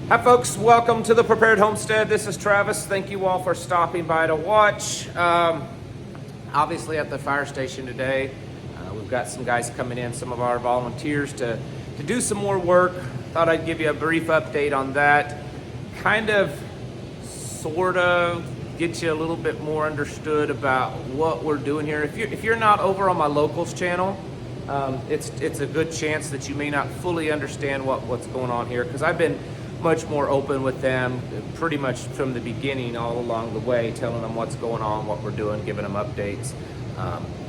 Hi folks, welcome to the Prepared Homestead. This is Travis. Thank you all for stopping by to watch. Obviously at the fire station today, we've got some guys coming in, some of our volunteers to do some more work. Thought I'd give you a brief update on that. Kind of, sort of, get you a little bit more understood about what we're doing here. If you're not over on my locals channel, it's a good chance that you may not fully understand what's going on here, because I've been much more open with them pretty much from the beginning all along the way, telling them what's going on, what we're doing, giving them updates.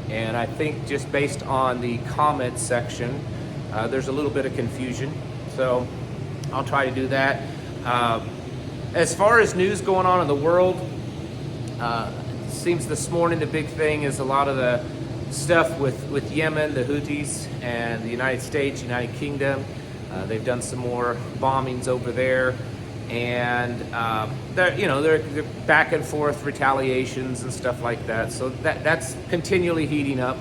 And I think just based on the comments section, there's a little bit of confusion. So I'll try to do that. As far as news going on in the world, it seems this morning the big thing is a lot of the stuff with Yemen, the Houthis, and the United States, United Kingdom. They've done some more bombings over there, and they're back and forth retaliations and stuff like that. So that's continually heating up.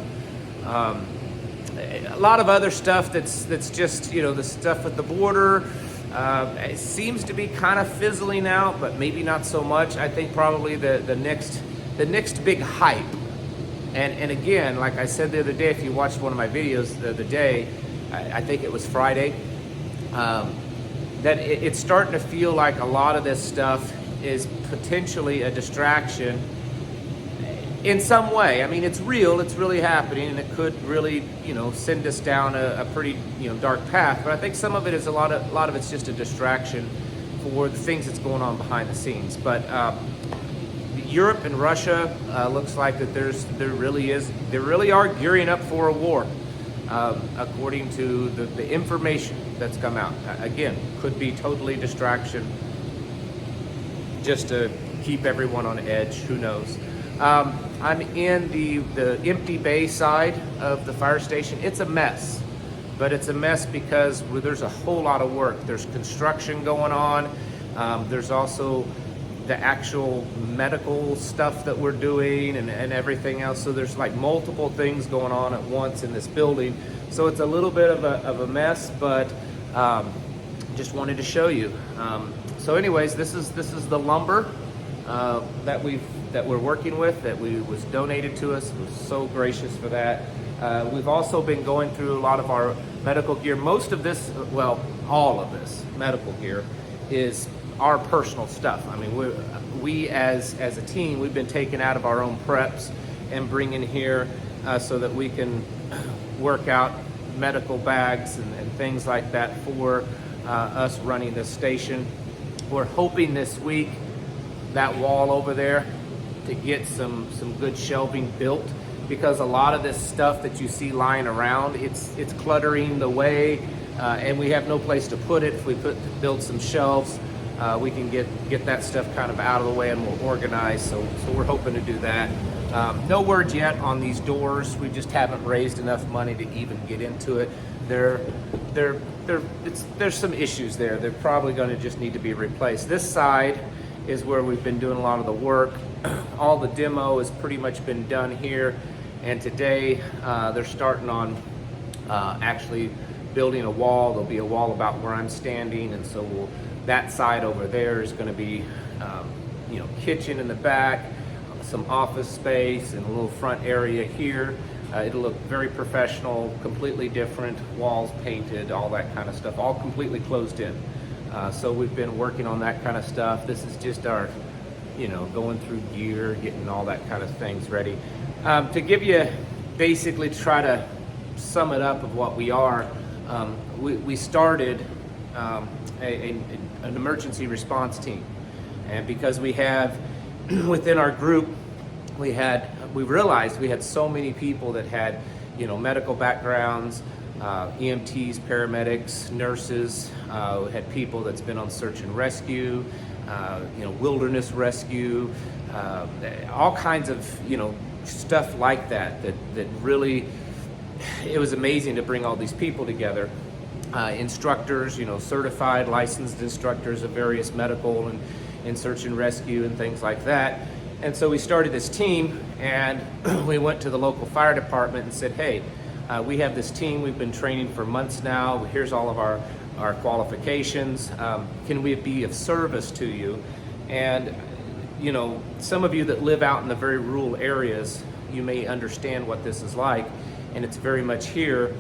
A lot of other stuff that's just the stuff at the border. It seems to be kind of fizzling out, but maybe not so much. I think probably the next big hype. And again, like I said the other day, if you watched one of my videos the other day, I think it was Friday. That it's starting to feel like a lot of this stuff is potentially a distraction in some way. I mean, it's real, it's really happening, and it could really, send us down a pretty, dark path. But I think some of it is a lot of it's just a distraction for the things that's going on behind the scenes. But Europe and Russia looks like that they really are gearing up for a war. According to the information that's come out. Again, could be totally distraction just to keep everyone on edge, who knows. I'm in the empty bay side of the fire station. It's a mess, but it's a mess because there's a whole lot of work. There's construction going on. There's also the actual medical stuff that we're doing and everything else. So there's like multiple things going on at once in this building. So it's a little bit of a mess, but just wanted to show you. So anyways, this is the lumber that we're working with, that was donated to us. We're so gracious for that. We've also been going through a lot of our medical gear. Most of this, well, all of this medical gear is our personal stuff. I mean, we as a team, we've been taking out of our own preps and bringing here so that we can work out medical bags and things like that for us running this station. We're hoping this week that wall over there to get some good shelving built, because a lot of this stuff that you see lying around, it's cluttering the way, and we have no place to put it. If we build some shelves, we can get that stuff kind of out of the way and we'll organize. So we're hoping to do that. No word yet on these doors. We just haven't raised enough money to even get into it. There's some issues there. They're probably going to just need to be replaced. This side is where we've been doing a lot of the work. All the demo has pretty much been done here, and today they're starting on actually building a wall. There'll be a wall about where I'm standing, and so that side over there is going to be kitchen in the back, some office space, and a little front area here. It'll look very professional, completely different, walls painted, all that kind of stuff, all completely closed in. So we've been working on that kind of stuff. This is just our, going through gear, getting all that kind of things ready. To give you, basically try to sum it up of what we are, we started an emergency response team. And because we have, within our group, we realized we had so many people that had, medical backgrounds, EMTs, paramedics, nurses. We had people that's been on search and rescue, wilderness rescue, all kinds of, stuff like that really, it was amazing to bring all these people together. Instructors, certified, licensed instructors of various medical and search and rescue and things like that. And so we started this team, and we went to the local fire department and said, hey, we have this team we've been training for months now. Here's all of our our qualifications, can we be of service to you? And you know, some of you that live out in the very rural areas, you may understand what this is like, and it's very much here.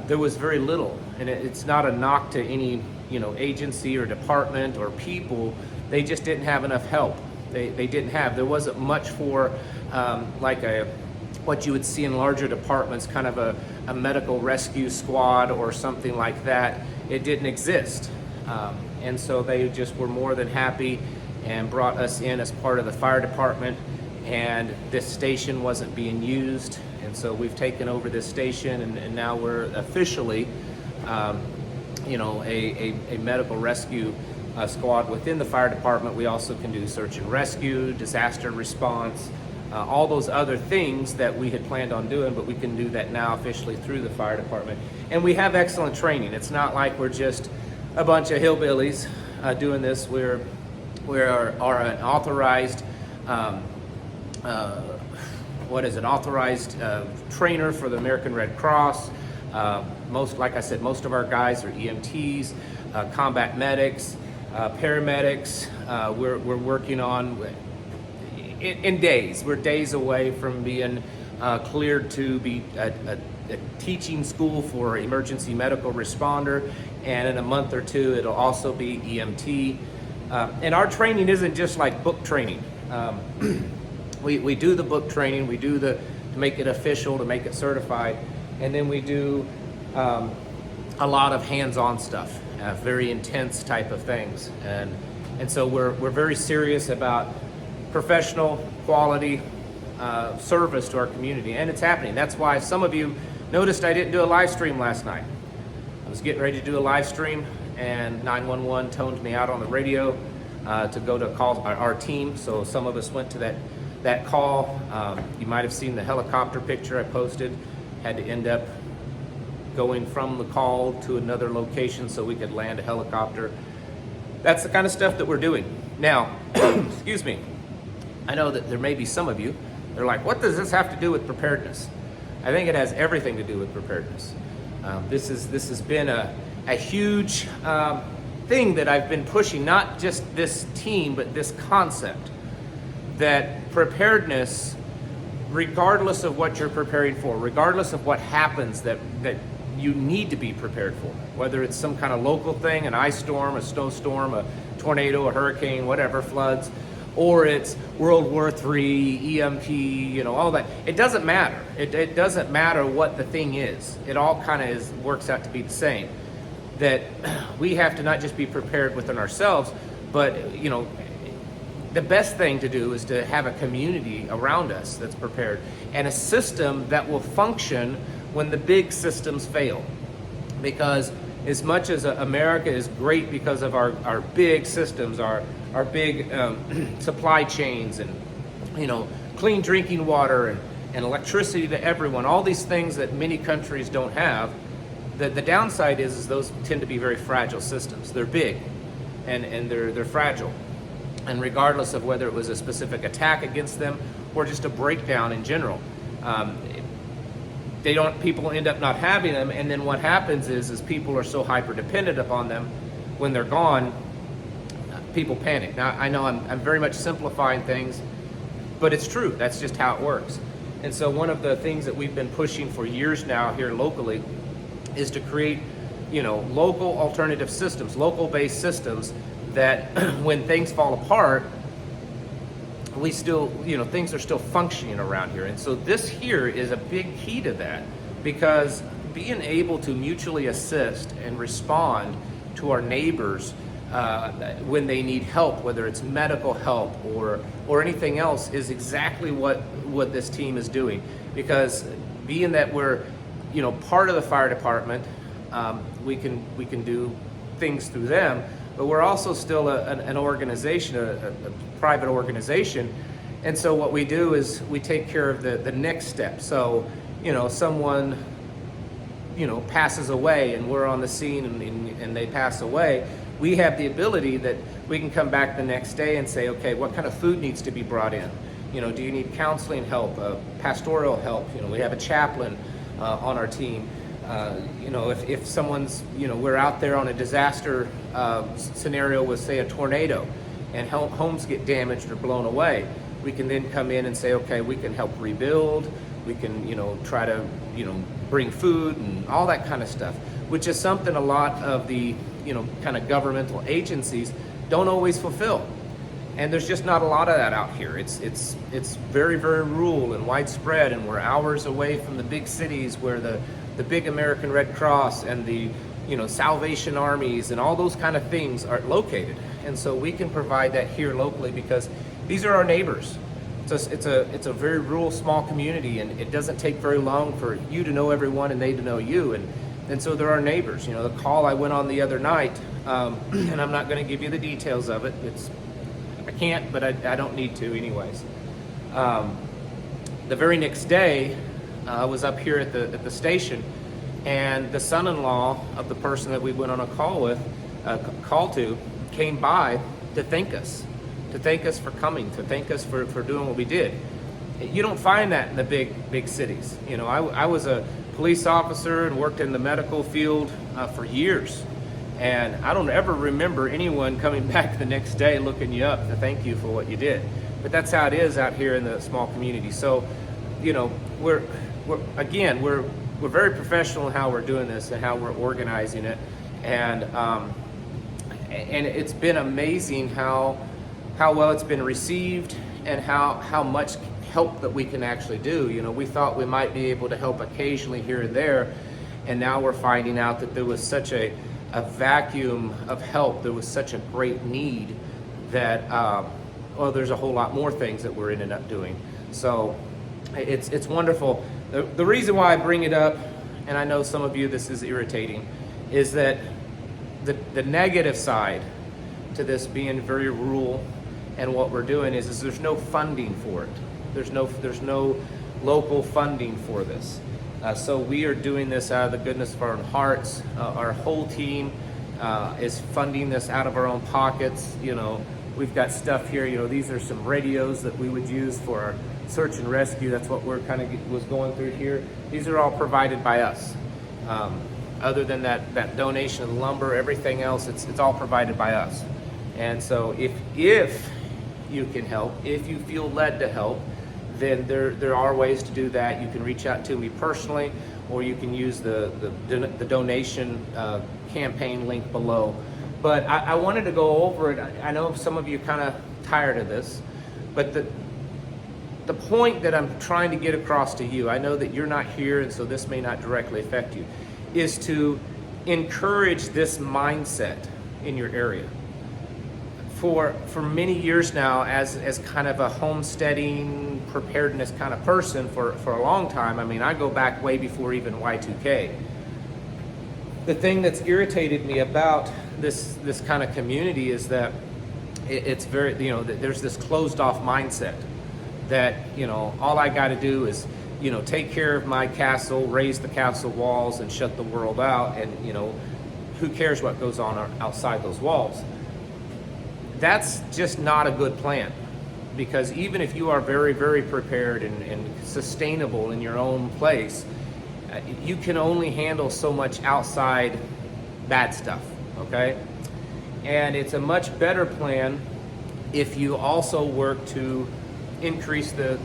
There was very little, and it's not a knock to any, you know, agency or department or people. They just didn't have enough help. They didn't have, there wasn't much for like what you would see in larger departments, kind of a medical rescue squad or something like that. It didn't exist. And so they just were more than happy and brought us in as part of the fire department, and this station wasn't being used, and so we've taken over this station, and now we're officially you know, a medical rescue squad within the fire department. We also can do search and rescue, disaster response, all those other things that we had planned on doing, but we can do that now officially through the fire department. And we have excellent training. It's not like we're just a bunch of hillbillies doing this. We are an authorized, authorized trainer for the American Red Cross. Like I said, most of our guys are EMTs, combat medics, paramedics. We're working on, in days, we're days away from being cleared to be a teaching school for emergency medical responder, and in a month or two it'll also be EMT. And our training isn't just like book training. We do the book training, we do to make it official, to make it certified, and then we do a lot of hands-on stuff, very intense type of things. And so we're very serious about professional quality service to our community, and it's happening. That's why some of you noticed I didn't do a live stream last night. I was getting ready to do a live stream, and 911 toned me out on the radio to go to call our team. So some of us went to that call. You might have seen the helicopter picture I posted. Had to end up going from the call to another location so we could land a helicopter. That's the kind of stuff that we're doing. Now, excuse me, I know that there may be some of you, they're like, what does this have to do with preparedness? I think it has everything to do with preparedness. This has been a huge thing that I've been pushing, not just this team, but this concept that preparedness, regardless of what you're preparing for, regardless of what happens that you need to be prepared for, whether it's some kind of local thing, an ice storm, a snowstorm, a tornado, a hurricane, whatever, floods, or it's World War III, EMP, you know, all that. It doesn't matter. It doesn't matter what the thing is. It all kind of works out to be the same. That we have to not just be prepared within ourselves, but, you know, the best thing to do is to have a community around us that's prepared, and a system that will function when the big systems fail. Because as much as America is great because of our big systems, our big supply chains, and, you know, clean drinking water and electricity to everyone, all these things that many countries don't have, the downside is those tend to be very fragile systems. They're big and they're fragile. And regardless of whether it was a specific attack against them or just a breakdown in general, people end up not having them, and then what happens is people are so hyper dependent upon them, when they're gone, people panic. Now, I know I'm very much simplifying things, but it's true. That's just how it works. And so one of the things that we've been pushing for years now here locally is to create, you know, local alternative systems, local-based systems that when things fall apart, we still, you know, things are still functioning around here. And so this here is a big key to that, because being able to mutually assist and respond to our neighbors when they need help, whether it's medical help or anything else, is exactly what this team is doing. Because being that we're, you know, part of the fire department, we can do things through them, but we're also still an organization, a private organization. And so what we do is we take care of the next step. So, you know, someone, you know, passes away and we're on the scene and they pass away, we have the ability that we can come back the next day and say, okay, what kind of food needs to be brought in? You know, do you need counseling help, pastoral help? You know, we have a chaplain on our team. You know, if someone's, you know, we're out there on a disaster scenario with, say, a tornado, and homes get damaged or blown away, we can then come in and say, okay, we can help rebuild, we can, you know, try to, you know, bring food and all that kind of stuff, which is something a lot of the, you know, kind of governmental agencies don't always fulfill. And there's just not a lot of that out here. It's very, very rural and widespread, and we're hours away from the big cities where the big American Red Cross and the, you know, Salvation Armies and all those kind of things are located. And so we can provide that here locally because these are our neighbors. It's a very rural, small community, and it doesn't take very long for you to know everyone and they to know you. And so they're our neighbors. You know, the call I went on the other night, and I'm not going to give you the details of it. I can't, but I don't need to anyways. The very next day, I was up here at the station, and the son-in-law of the person that we went on a call to, came by to thank us for coming, to thank us for doing what we did. You don't find that in the big cities. You know, I was a police officer and worked in the medical field for years. And I don't ever remember anyone coming back the next day looking you up to thank you for what you did. But that's how it is out here in the small community. So, you know, we're very professional in how we're doing this and how we're organizing it. And it's been amazing how well it's been received and how much help that we can actually do. You know, we thought we might be able to help occasionally here and there, and now we're finding out that there was such a vacuum of help, there was such a great need that there's a whole lot more things that we're ended up doing. So it's wonderful. The reason why I bring it up, and I know some of you this is irritating, is that the negative side to this being very rural and what we're doing is there's no funding for it. There's no local funding for this. So we are doing this out of the goodness of our own hearts. Our whole team is funding this out of our own pockets. You know, we've got stuff here. You know, these are some radios that we would use for our search and rescue. That's what we're kind of was going through here. These are all provided by us. Other than that donation of lumber, everything else, it's all provided by us. And so if you can help, if you feel led to help, then there are ways to do that. You can reach out to me personally, or you can use the donation campaign link below. But I wanted to go over it. I know some of you kind of tired of this, but the point that I'm trying to get across to you, I know that you're not here, and so this may not directly affect you, is to encourage this mindset in your area. For many years now, as kind of a homesteading preparedness kind of person for a long time, I mean, I go back way before even Y2K. The thing that's irritated me about this kind of community is that it's very, you know, there's this closed off mindset that, you know, all I got to do is, you know, take care of my castle, raise the castle walls, and shut the world out, and, you know, who cares what goes on outside those walls. That's just not a good plan, because even if you are very, very prepared and sustainable in your own place, you can only handle so much outside bad stuff, okay? And it's a much better plan if you also work to increase the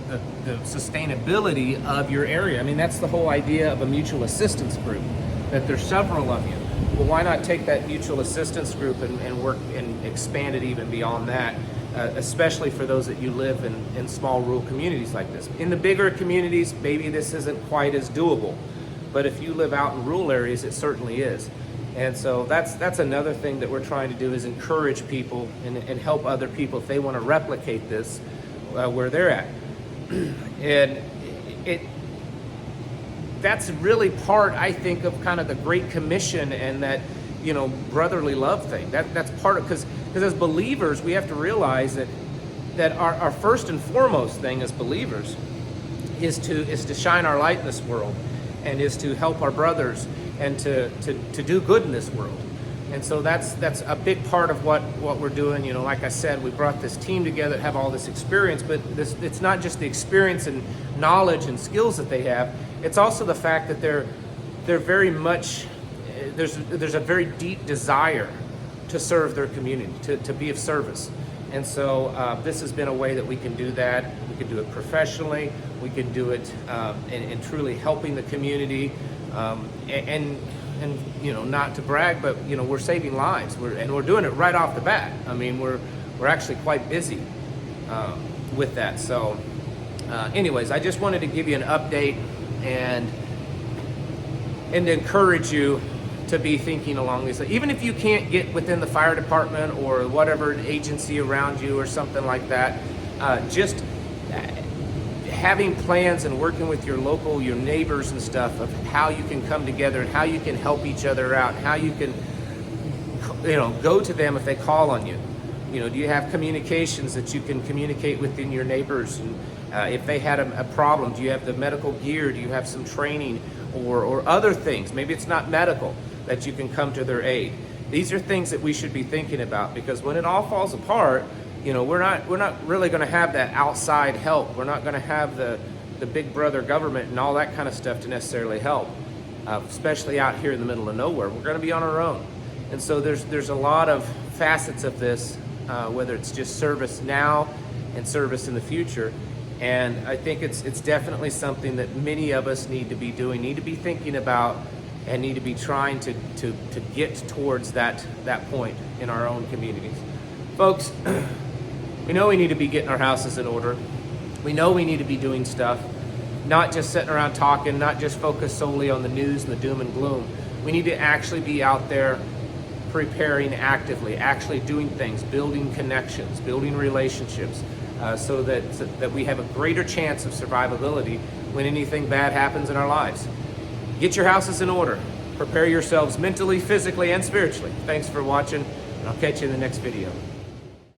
sustainability of your area. I mean, that's the whole idea of a mutual assistance group, that there's several of you. Well, why not take that mutual assistance group and work and expand it even beyond that, especially for those that you live in small rural communities like this. In the bigger communities, maybe this isn't quite as doable, but if you live out in rural areas, it certainly is. And so that's another thing that we're trying to do, is encourage people and help other people if they want to replicate this where they're at. And that's really part, I think, of kind of the Great Commission and that, you know, brotherly love thing. That's part of, because as believers, we have to realize that our first and foremost thing as believers is to shine our light in this world, and is to help our brothers, and to do good in this world. And so that's a big part of what we're doing. You know, like I said, we brought this team together that have all this experience, but it's not just the experience and knowledge and skills that they have. It's also the fact that they're they're very much, there's a very deep desire to serve their community, to be of service. And so this has been a way that we can do that. We can do it professionally. We can do it in truly helping the community. And you know, not to brag, but you know, we're saving lives. We're doing it right off the bat. I mean, we're actually quite busy with that. So anyways, I just wanted to give you an update and encourage you to be thinking along these lines. Even if you can't get within the fire department or whatever agency around you or something like that, just having plans and working with your neighbors and stuff of how you can come together and how you can help each other out, how you can, you know, go to them if they call on you. You know, do you have communications that you can communicate within your neighbors? And if they had a problem, do you have the medical gear? Do you have some training or other things? Maybe it's not medical, that you can come to their aid. These are things that we should be thinking about, because when it all falls apart, you know, we're not really going to have that outside help. We're not going to have the big brother government and all that kind of stuff to necessarily help, especially out here in the middle of nowhere. We're going to be on our own. And so there's a lot of facets of this, whether it's just service now and service in the future. And I think it's definitely something that many of us need to be doing, need to be thinking about, and need to be trying to get towards that point in our own communities. Folks, we know we need to be getting our houses in order. We know we need to be doing stuff, not just sitting around talking, not just focus solely on the news and the doom and gloom. We need to actually be out there preparing actively, actually doing things, building connections, building relationships, so that we have a greater chance of survivability when anything bad happens in our lives. Get your houses in order. Prepare yourselves mentally, physically, and spiritually. Thanks for watching, and I'll catch you in the next video.